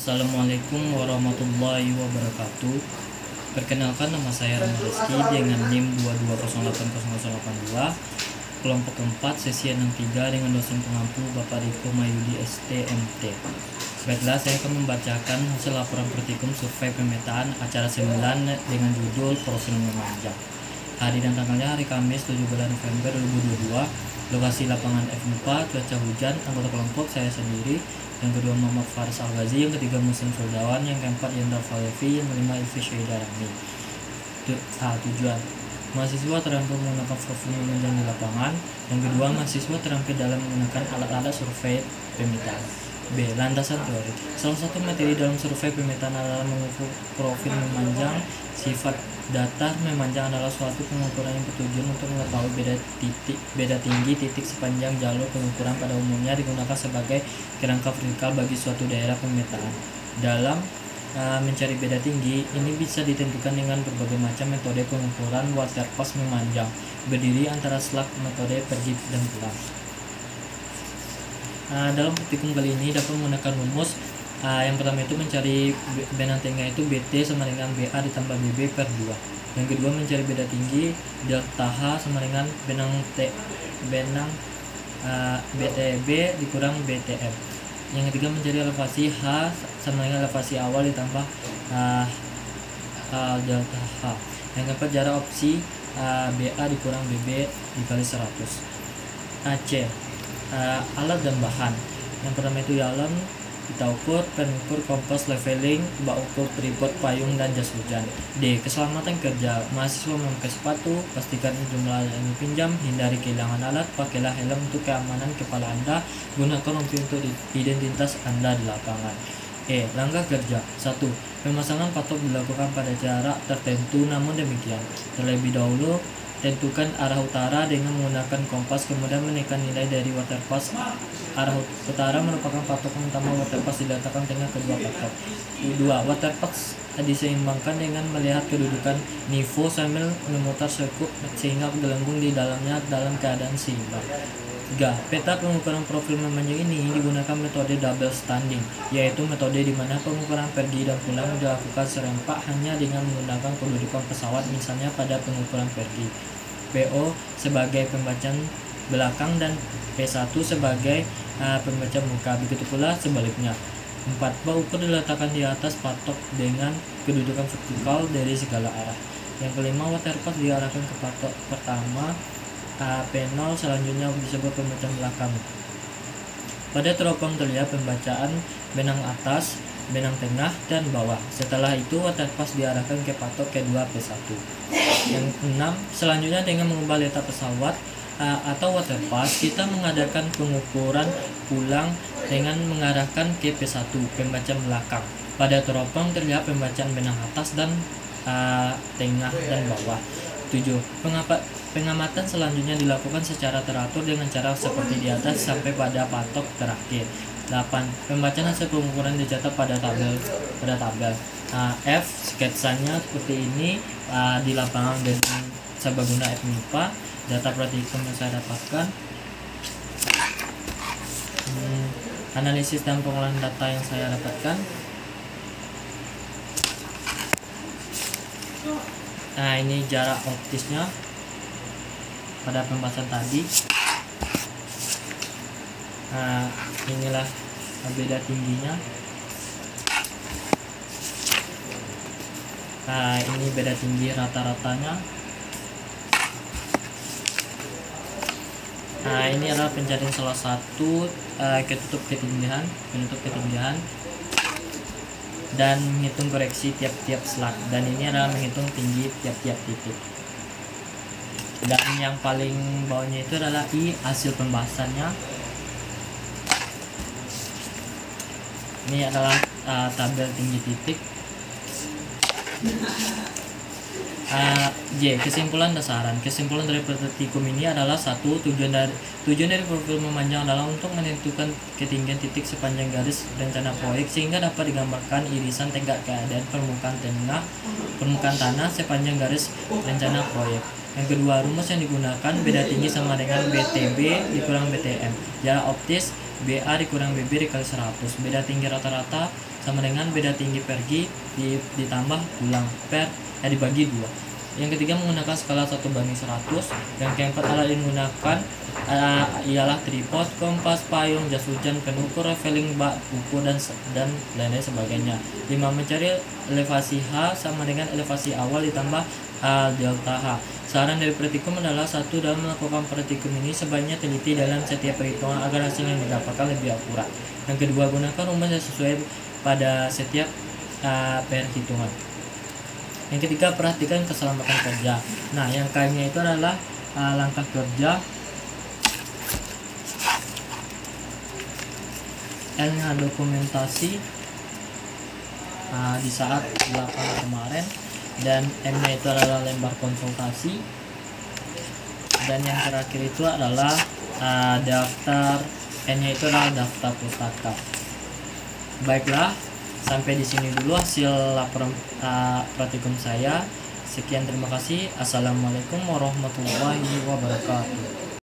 Assalamualaikum warahmatullahi wabarakatuh. Perkenalkan, nama saya Rama Rizky dengan NIM 2208082, kelompok keempat, sesi 63 dengan dosen pengampu Bapak Riko Mayudi STMT. Baiklah, saya akan membacakan hasil laporan praktikum survei pemetaan acara 9 dengan judul Profil Memanjang. Hari dan tanggalnya hari Kamis 17 November 2022. Lokasi lapangan F4, cuaca hujan. Anggota kelompok saya sendiri, yang kedua Muhammad Faris Al-Ghazi, yang ketiga Muslim Firdawan, yang keempat Yandar Falevi, yang kelima Ilfi Syahida Rami. Tujuan: mahasiswa terampil menggunakan profil memanjang di lapangan. Yang kedua, mahasiswa terampil dalam menggunakan alat-alat survei pemetaan. B. Landasan teori. Salah satu materi dalam survei pemetaan adalah mengukur profil memanjang. Sifat datar memanjang adalah suatu pengukuran yang bertujuan untuk mengetahui beda tinggi titik sepanjang jalur pengukuran. Pada umumnya digunakan sebagai kerangka vertikal bagi suatu daerah pemetaan. Dalam mencari beda tinggi ini bisa ditentukan dengan berbagai macam metode pengukuran. Waterpass memanjang berdiri antara slug metode pergi dan pulang. Dalam praktikum kali ini dapat menggunakan rumus. Yang pertama itu mencari benang tengah itu BT sama dengan BA ditambah BB per 2. Yang kedua mencari beda tinggi delta H sama dengan benang BTB dikurang BTM. Yang ketiga mencari elevasi H sama dengan elevasi awal ditambah delta H. Yang keempat jarak opsi BA dikurang BB dikali 100. C. Alat dan bahan. Yang pertama itu jalan kita ukur, pengukur, kompas, leveling, bak ukur, tripod, payung, dan jas hujan. D. Keselamatan kerja. Mahasiswa memakai sepatu, pastikan jumlah yang dipinjam, hindari kehilangan alat, pakailah helm untuk keamanan kepala Anda, gunakan rompi untuk identitas Anda di lapangan. E. Langkah kerja. 1. Pemasangan patok dilakukan pada jarak tertentu, namun demikian terlebih dahulu tentukan arah utara dengan menggunakan kompas, kemudian menekan nilai dari waterpass. Arah utara merupakan patokan utama waterpass, diletakkan tengah kedua patok. 2. Waterpass diseimbangkan dengan melihat kedudukan nivo sambil memutar sekup sehingga gelembung di dalamnya dalam keadaan seimbang. 3. Peta pengukuran profil memanjang ini digunakan metode double standing, yaitu metode di mana pengukuran pergi dan pulang dilakukan serempak hanya dengan menggunakan kedudukan pesawat, misalnya pada pengukuran pergi. PO sebagai pembacaan belakang dan P1 sebagai pembaca muka, begitu pula sebaliknya. 4. Bak ukur diletakkan di atas patok dengan kedudukan vertikal dari segala arah. Yang kelima, waterpass diarahkan ke patok pertama. P0 selanjutnya disebut pembacaan belakang. Pada teropong terlihat pembacaan benang atas, benang tengah, dan bawah. Setelah itu waterpass diarahkan ke patok kedua P1. Yang 6, selanjutnya dengan mengubah letak pesawat atau waterpass, kita mengadakan pengukuran pulang dengan mengarahkan ke P1, pembacaan belakang. Pada teropong terlihat pembacaan benang atas dan tengah dan bawah. 7. Pengamatan selanjutnya dilakukan secara teratur dengan cara seperti di atas sampai pada patok terakhir. 8. Pembacaan hasil pengukuran dicatat pada tabel. F sketsanya seperti ini di lapangan gedung Sabaguna FMIPA. Data praktikum yang saya dapatkan, analisis dan pengolahan data yang saya dapatkan. Ini jarak optisnya pada pembahasan tadi. Inilah beda tingginya. Ini beda tinggi rata-ratanya. Ini adalah pencarian salah satu penutup ketinggian dan menghitung koreksi tiap-tiap slug, dan ini adalah menghitung tinggi tiap-tiap titik. Dan yang paling bawahnya itu adalah I, hasil pembahasannya. Ini adalah tabel tinggi titik. J. Kesimpulan dasaran. Kesimpulan dari praktikum ini adalah 1. Tujuan dari profil memanjang adalah untuk menentukan ketinggian titik sepanjang garis rencana proyek sehingga dapat digambarkan irisan tegak keadaan permukaan tanah sepanjang garis rencana proyek. Yang kedua, rumus yang digunakan beda tinggi sama dengan BTB dikurang BTM. Jarak optis BA dikurang BB dikali 100. Beda tinggi rata-rata sama dengan beda tinggi pergi ditambah tulang dibagi 2. Yang ketiga menggunakan skala 1:100. Yang keempat alat yang digunakan ialah tripod, kompas, payung, jas hujan, pengukur, leveling bak, buku dan lain-lain sebagainya. 5. Mencari elevasi H sama dengan elevasi awal ditambah delta H. Saran dari praktikum adalah 1. Dalam melakukan praktikum ini sebaiknya teliti dalam setiap perhitungan agar hasil yang didapatkan lebih akurat. Yang kedua, gunakan rumus yang sesuai pada setiap perhitungan. Yang ketiga, perhatikan keselamatan kerja. Nah, yang K-nya itu adalah langkah kerja, L-nya dokumentasi di saat di lapangan kemarin, dan M-nya itu adalah lembar konsultasi, dan yang terakhir itu adalah daftar, N-nya itu adalah daftar pustaka. Baiklah, sampai di sini dulu hasil laporan praktikum saya. Sekian, terima kasih. Assalamualaikum warahmatullahi wabarakatuh.